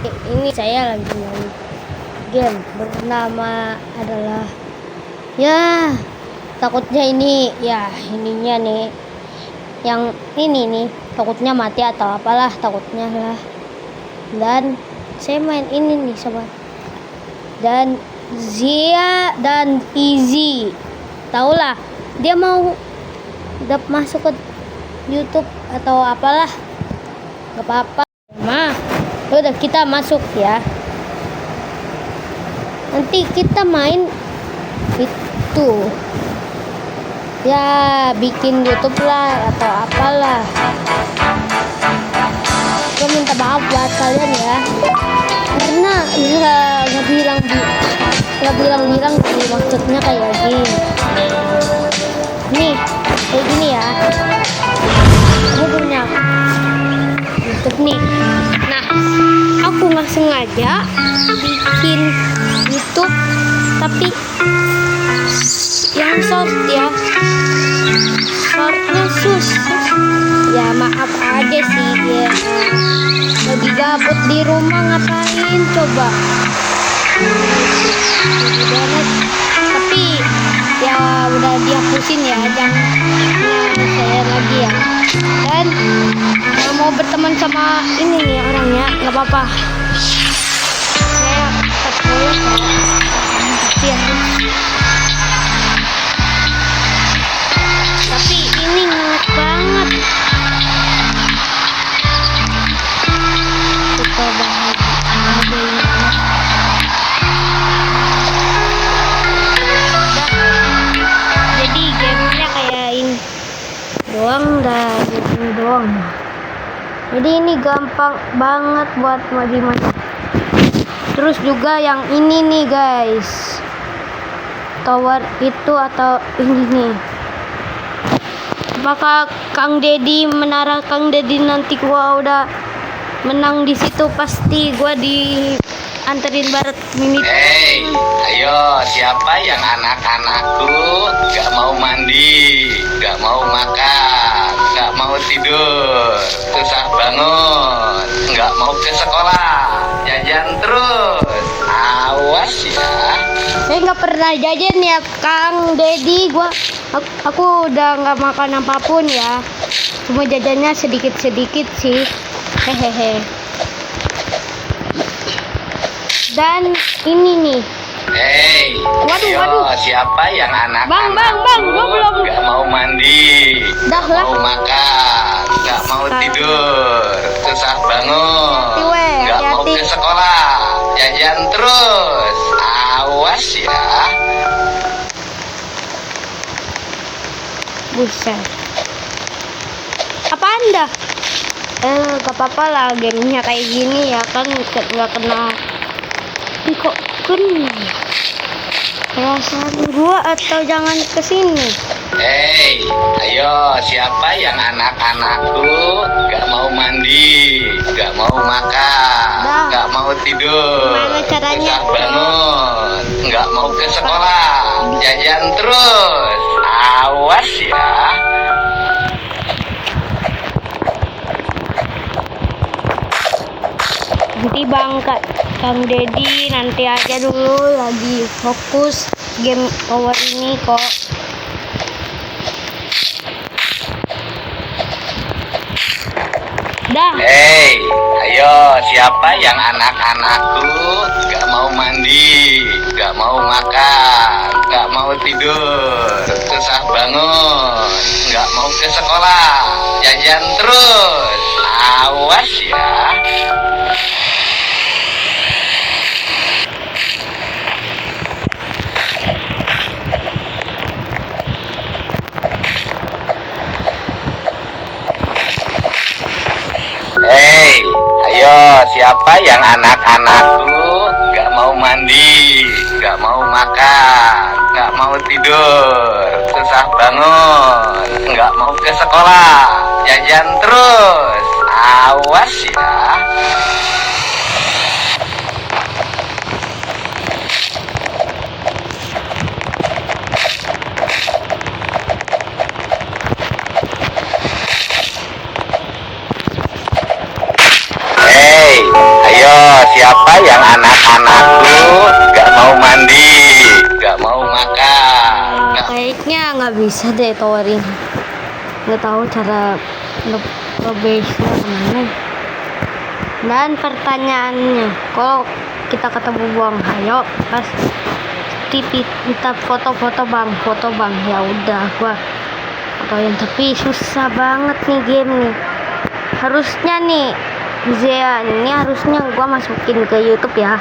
Ini saya lagi main game bernama adalah takutnya ini ininya nih yang ini nih takutnya mati atau apalah takutnya lah. Dan saya main ini nih sobat, dan Zia dan Easy taulah dia mau masuk ke YouTube atau apalah, gak apa-apa udah kita masuk ya, nanti kita main itu bikin YouTube lah atau apalah. Gue minta maaf buat kalian ya, karena nggak bilang sih maksudnya kayak gini nih, kayak gini ya. Aku punya YouTube nih, nah aku nggak sengaja bikin YouTube tapi yang shortnya sus ya, maaf aja sih ya, lagi gabut di rumah ngapain coba tapi ya udah dihapusin ya, jangan saya lagi ya. Dan mau berteman sama ini nih orangnya nggak apa-apa, saya tetap tapi ini ngelek banget. Suka banget ada ini. Jadi gamenya kayak ini doang doang. Jadi ini gampang banget buat maju-maju. Terus juga yang ini nih guys, tower itu atau ini nih. Apakah Kang Deddy, menara Kang Deddy nanti gua udah menang di situ, pasti gua dianterin barat mini. Hei, ayo siapa yang anak-anakku gak mau mandi, gak mau makan, gak mau tidur, susah bangun, gak mau ke sekolah, jajan terus, awas ya. Saya nggak pernah jajan ya Kang Deddy, aku udah nggak makan apapun ya, cuma jajannya sedikit-sedikit sih, hehehe. Dan ini nih, hei, waduh, siapa yang bang, gua belum gak mau mandi, dah gak lah, mau makan, gak mau tidur, susah bangun, gak mau ke sekolah, jajan terus, awas ya. Buset, apa anda? Gak apa-apa lah, gamenya kayak gini ya kan, nggak kena. Kok kena perasaan gua atau jangan kesini? Hei, ayo siapa yang anak-anakku gak mau mandi, gak mau makan, gak mau tidur, susah bangun, gak mau ke sekolah, jajan terus, awas ya. Nanti Kang Deddy nanti aja dulu, lagi fokus game power ini kok. Dah. Hei, ayo siapa yang anak-anakku gak mau mandi, gak mau makan, gak mau tidur, susah bangun, gak mau ke sekolah, jajan terus, awas ya. Hei, ayo siapa yang anak-anakku gak mau mandi, gak mau makan, gak mau tidur, susah bangun, gak mau ke sekolah, jajan terus, awas ya. siapa yang anak-anakku gak mau mandi, gak mau makan? Kayaknya nggak bisa deh tawarin. Nggak tahu cara nge-base-nya kemana. Dan pertanyaannya, kalau kita ketemu Bang Hayo, pas kita foto-foto bang, ya udah gua fotoin. Tapi susah banget nih game nih. Harusnya nih Zea ini harusnya gua masukin ke YouTube ya.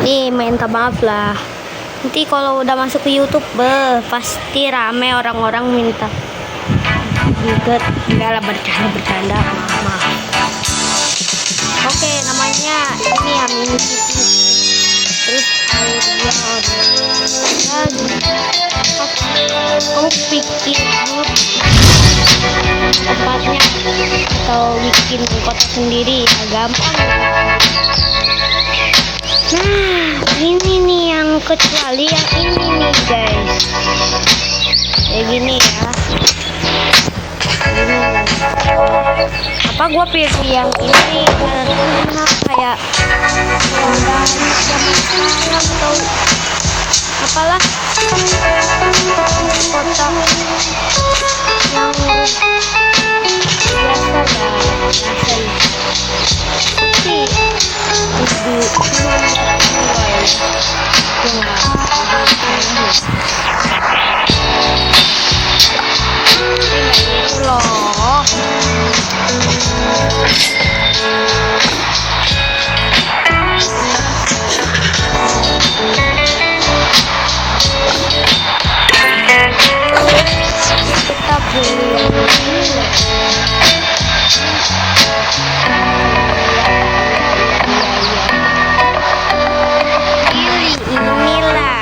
Nih minta maaf lah. Nanti kalau udah masuk ke YouTube, pasti rame orang-orang minta juga. Enggak lah, bercanda. Maaf. Oke, namanya ini ya Mini City. Terus kamu pikir dulu tempatnya atau bikin kota sendiri ya gampang. Nah, ini nih yang kecuali yang ini nih guys. Kayak gini ya. Gini. Apa gua pilih yang ini karena kayak udah zaman sekarang atau apalah kota yang biasa ya biasa sih kita pilih inilah.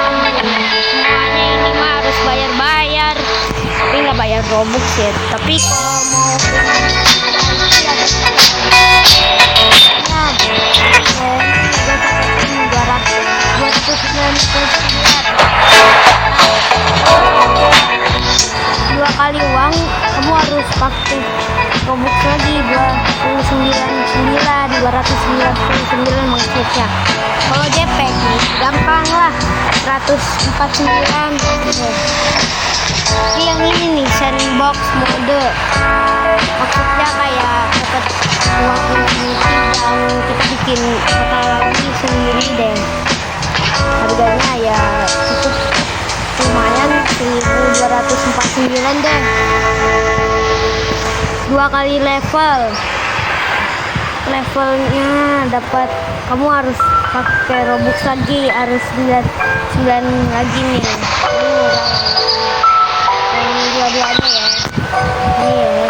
Semuanya ini mah harus bayar-bayar, tapi nggak bayar Robux ya. Tapi kalau mau dua kali uang, kamu harus pakai Robux lagi 299 maksudnya. Kalau JP nih gampang lah, 149. Tapi yang ini nih sandbox mode, maksudnya kayak dapat uang infinity yang kita bikin kota lagi sendiri deh. Harganya ya cukup lumayan, 1249 deh. 2 kali levelnya dapat, kamu harus pakai Robux lagi, harus 9 lagi nih. Ini dua-duanya ya. Ini ya.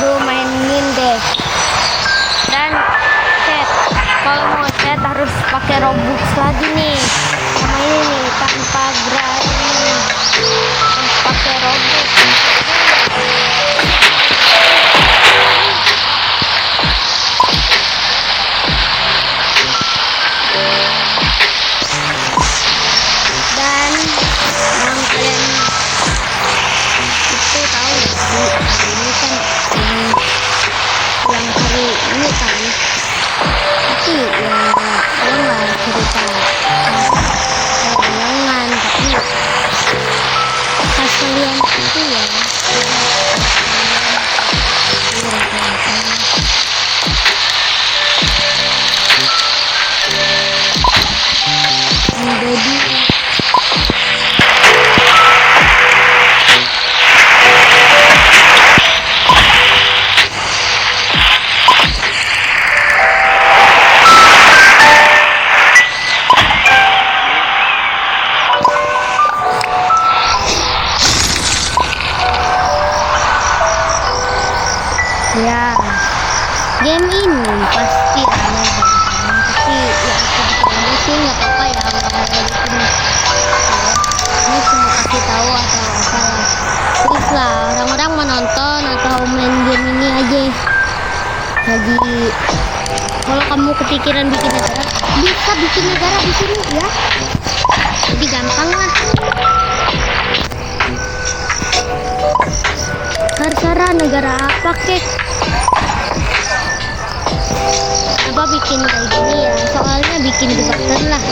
Lu mainin deh. Dan chat, kalau mau chat harus pakai Robux lagi nih. Sama ini nih, tanpa gratis, pakai Robux. Dan yang kalian itu tahu nggak sih, ini kan yang hari ini kan, tapi yang nggak cerita jangan, tapi pas kalian itu ya menjadi ya, game ini pasti aneh banget, tapi ya aku sih nggak apa-apa ya, nggak bikin ini cuma kasih tahu atau apa lah. Please lah, orang-orang mau nonton atau main game ini aja lagi kalau kamu kepikiran bikin negara, bisa bikin negara di sini ya. Jadi gampang lah. Terserah negara apa kek. Apa bikin kayak gini ya? Soalnya bikin jebakan lah.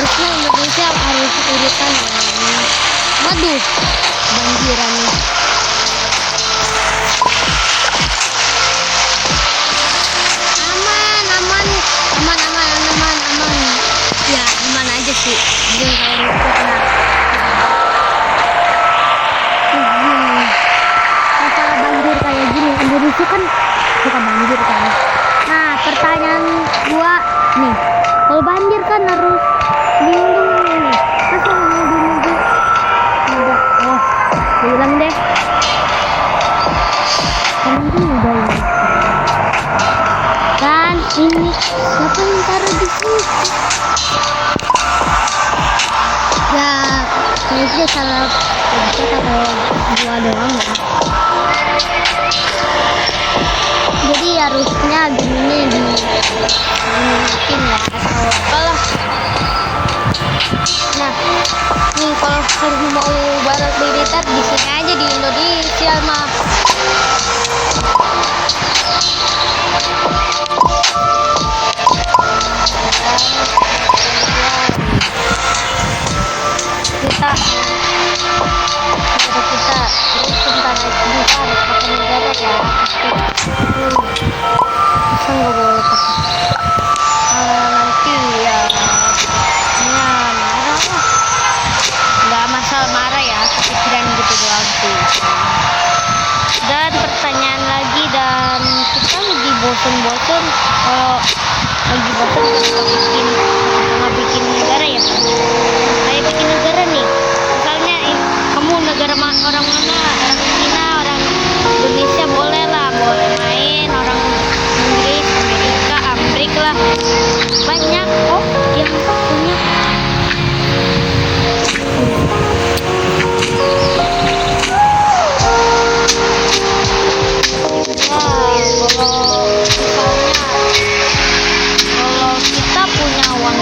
Harusnya Indonesia harus urutan. Waduh, banjiran nih. Aman. Ya, aman aja sih. Belum tahu kena. Masalah banjir kayak gini, Indonesia kan suka banjir kan. Nah, pertanyaan gua nih, kalau banjir kan harus dilindungi nih. Masa mau dilindungi? Enggak. Oh, bilang deh. Kan udah ini. Kan ini siapa yang taruh di sini? Ya, kayaknya salah pencet atau gua doang ya. Jadi harusnya gini mungkin ya atau apalah. Nah, nih kalau harus mau balas militer di sini aja di Indonesia mah. Kita terus sebentar lagi kita harus pakai negara ya. Masa nggak boleh pakai? Nanti ya marah lah. Nggak masalah marah ya, kepikiran gitu doang sih. Dan pertanyaan lagi, dan kita lagi bosen-bosen. Kalau lagi bosen nggak bikin negara ya. Kayak bikin negara nih. Misalnya kamu negara orang mana? Orang Cina, orang Indonesia boleh lah, boleh main. Orang Inggris, Amerika, Amrik lah. Banyak kok yang punya. Kalau misalnya kalau kita punya uang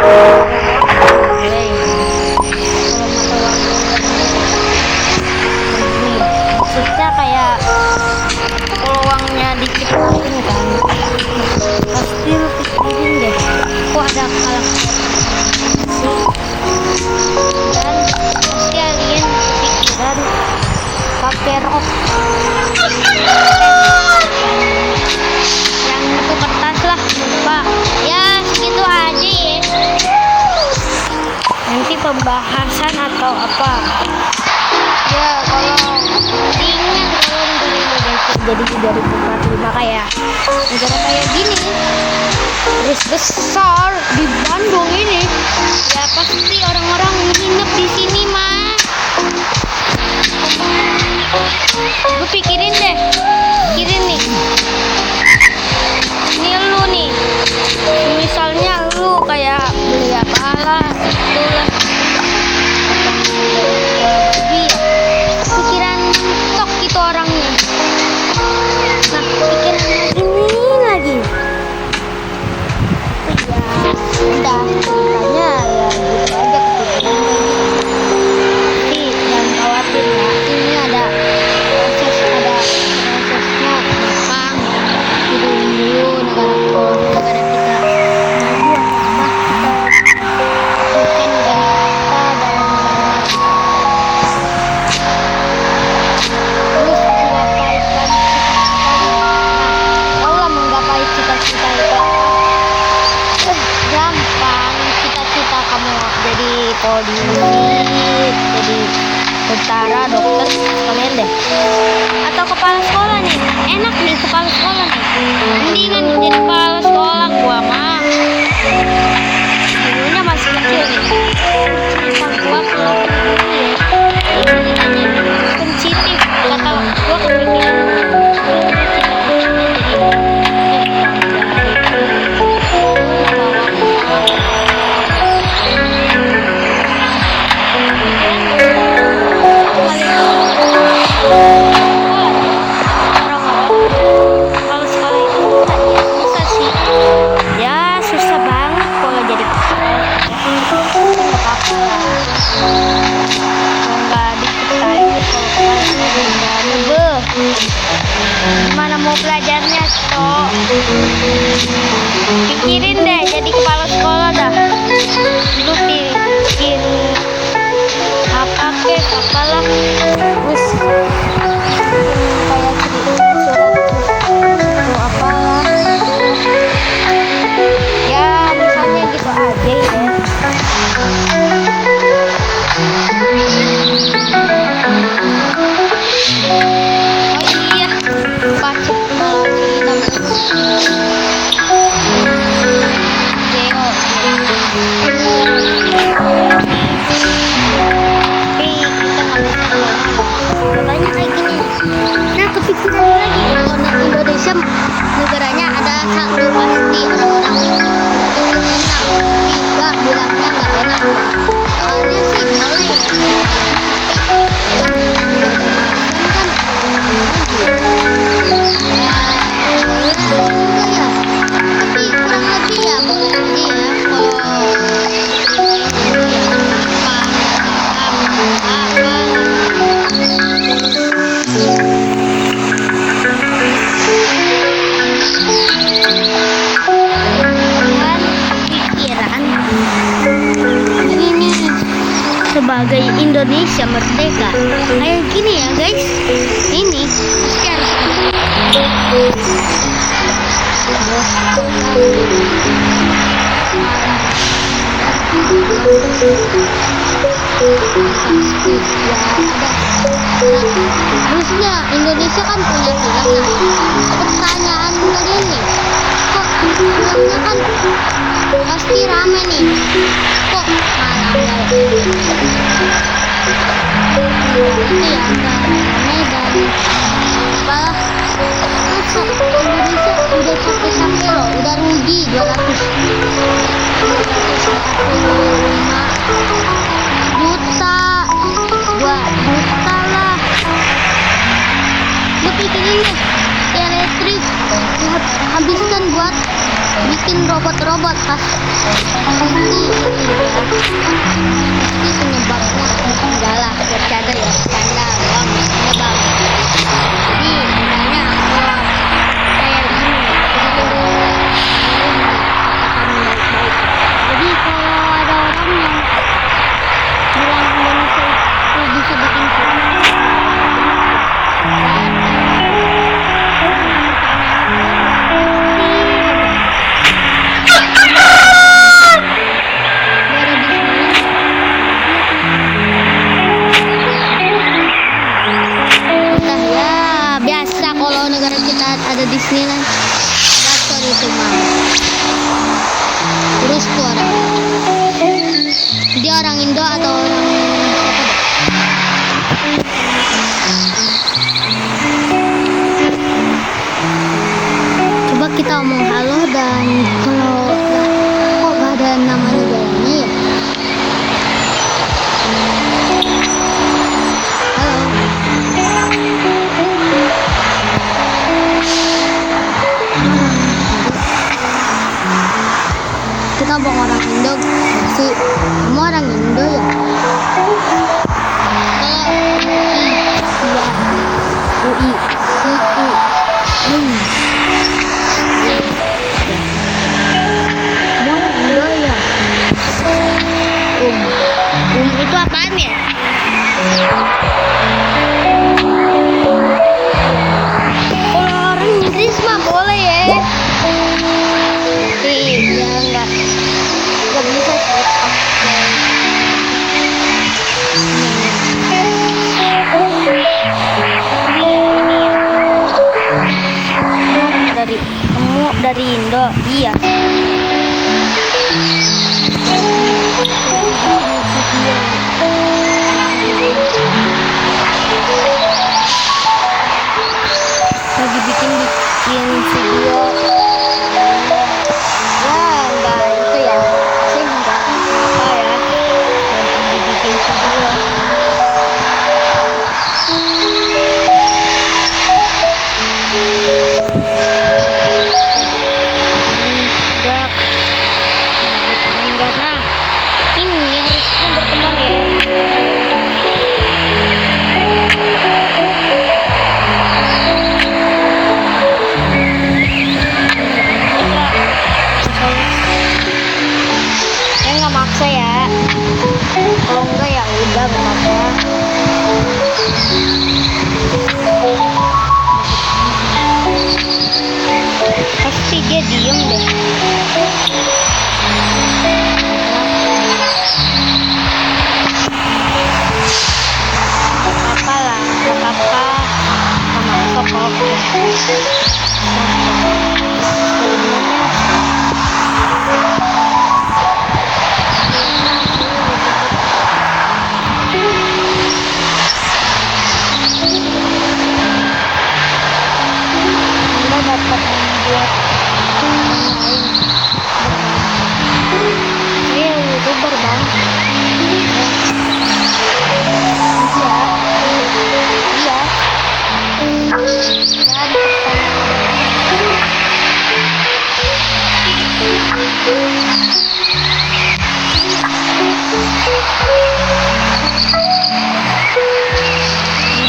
Boleh. Kalau mata uang maksudnya kayak kalau uangnya dikit kan pasti lu pikirin deh kok ada kalah sih, dan pasti alien pikiran pakai rok yang itu kertas lah, lupa ya, segitu aja ya, nanti pembahasan atau apa ya. Kalau diingat kalau negara Indonesia jadi 2045 kayak negara kayak gini, terus besar di Bandung ini, ya pasti orang-orang nginep di sini mah. Lu pikirin deh, pikirin nih, ini lu nih, misalnya lu kayak beli apalah itulah pikiran mentok itu orangnya. Nah, pikiran ini lagi. Ya, udah ceritanya ya gitu aja kepikiran kayak gitu. Tapi jangan khawatir ya, ini ada prosesnya gampang. Hidupin dulu negara kita maju apa kita bukan negara kita dalam negara terus menggapai cita-cita itu gampang. Cita-cita kamu jadi polisi, jadi tentara, dokter, kalian deh, atau kepala sekolah nih, enak nih kepala sekolah nih, mendingan jadi kepala sekolah gua mah dulunya masih kecil nih, cerita gua kalau dulu ya ini sensitif kata gua kepikiran kalau sekolah itu susah sih ya, susah banget kalau jadi kepala nggak apa-apa lah, nggak diceritain kalau kepala sekolah ngebeh gimana mau belajarnya toh. Pikirin deh jadi kepala sekolah dah, lu bikin apa kek apalah, terus kayak surat atau apalah ya, misalnya gitu aja ya. Oh iya, pacet katanya kayak gini. Nah, kepikiran lagi kalau Indonesia negaranya ada satu pasti orang-orang ingin enak, tiba bilangnya nggak enak. Soalnya sih boleh ya. Tapi kurang lebih ya boleh aja ya sebagai Indonesia merdeka kayak gini ya guys, ini harusnya Indonesia kan punya film. Nah, pertanyaan kalian nih, kok filmnya kan pasti rame nih, kok malah nggak itu ya, nggak Medan malah masa Indonesia udah capek-capek loh, udah rugi 245 juta, 2 juta lah. Lu pikirin deh, elektrik habiskan buat bikin robot-robot pas nanti orang Indo atau orang apa deh? Coba kita omong halo, dan kalau kok gak ada nama negaranya ya? Halo. Kita omong orang Indo sih. Kamu orang Indo ya? UI. Kamu orang Indo ya? Itu apaan ya? Kalau orang Inggris mah boleh ya. Iya, enggak bisa sih kamu dari Indo. Iya. Lagi bikin video. Ya enggak itu ya, saya enggak apa ya, lagi bikin video. Enggak nah, ini harusnya berkembang ya. Saya nggak maksa ya, kalau enggak ya udah nggak apa-apa. Pasti dia diem deh. Apa lah, apa sama kok. Anda dapat membuat orang lain saya YouTuber bang. Iya.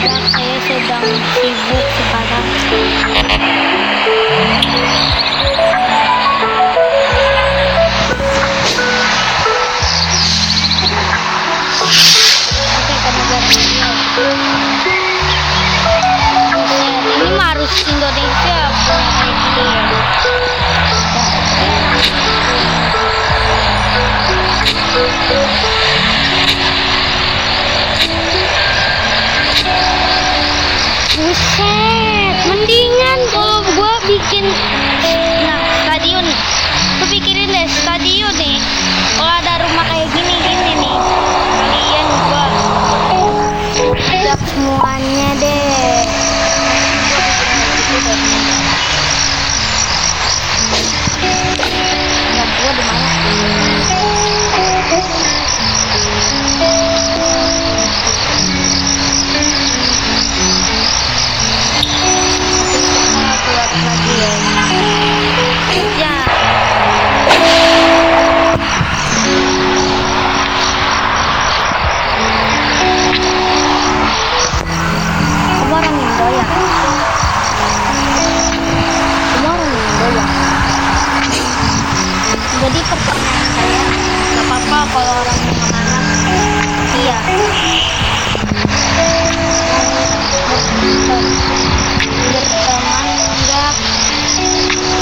Dan saya sedang sibuk sekarang. Oke, ke negara India. Ini mah harus Indonesia punya kayak gini ya. Buset, mendingan kalau gua bikin stadion. Lu pikirin deh, stadion nih. Kalau ada rumah kayak gini nih. Kalian gua siap semuanya deh. Nah, gua di mana? Buat lagi ya. Ya. Kamu orang Indo ya? Kamu orang Indo ya? Jadi pertanyaan saya, gak apa-apa kalau orangnya kemana. Iya. Berteman enggak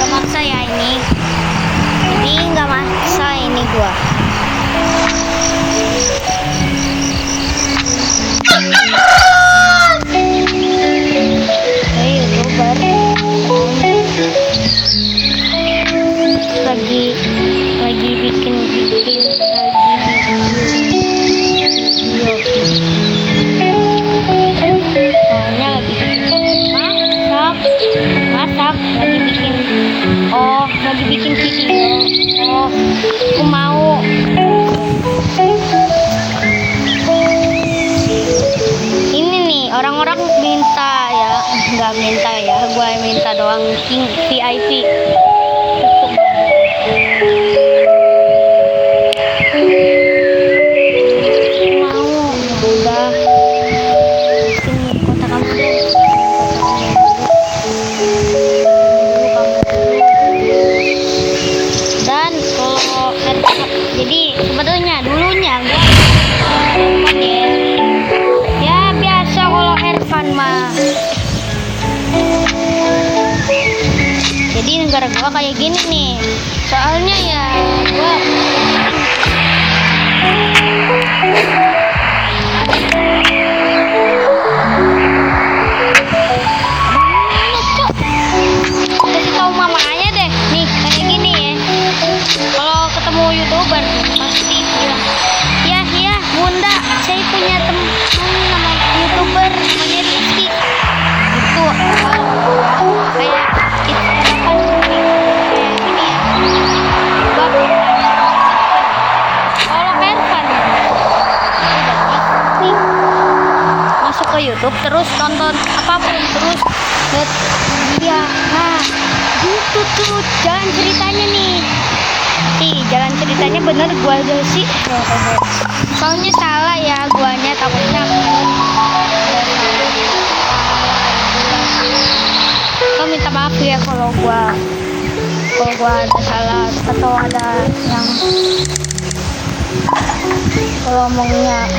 maksa ya ini. Jadi nggak maksa ini gua. Saya YouTuber. Lagi bikin lagi video. kita doang King VIP. Tutup. Mau ya udah. Sini kota kamu deh. Dan kalau jadi sebetulnya dulunya gua ya biasa kalau Ervan mah. Jadi negara gua kayak gini nih. Soalnya ya gua kasih tahu mamanya deh nih kayak gini ya. Kalau ketemu YouTuber pasti bilang, ya bunda, saya punya teman nama YouTuber namanya Rizky. Itu kayak kita kan kayak gini ya. Bab kalau Ervan nih masuk ke YouTube terus nonton apapun terus lihat dia, nah gitu tuh jalan ceritanya nih. Jalan ceritanya bener gua aja sih. Soalnya salah ya guanya, takutnya gua minta maaf ya kalau gua ada salah atau ada yang kalau omongan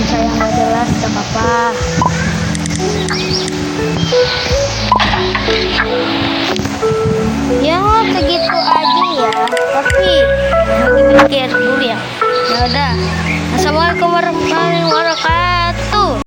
saya nggak jelas gak apa-apa. Ya begitu aja ya, tapi lagi mikir dulu ya. Ya udah, assalamualaikum warahmatullahi wabarakatuh.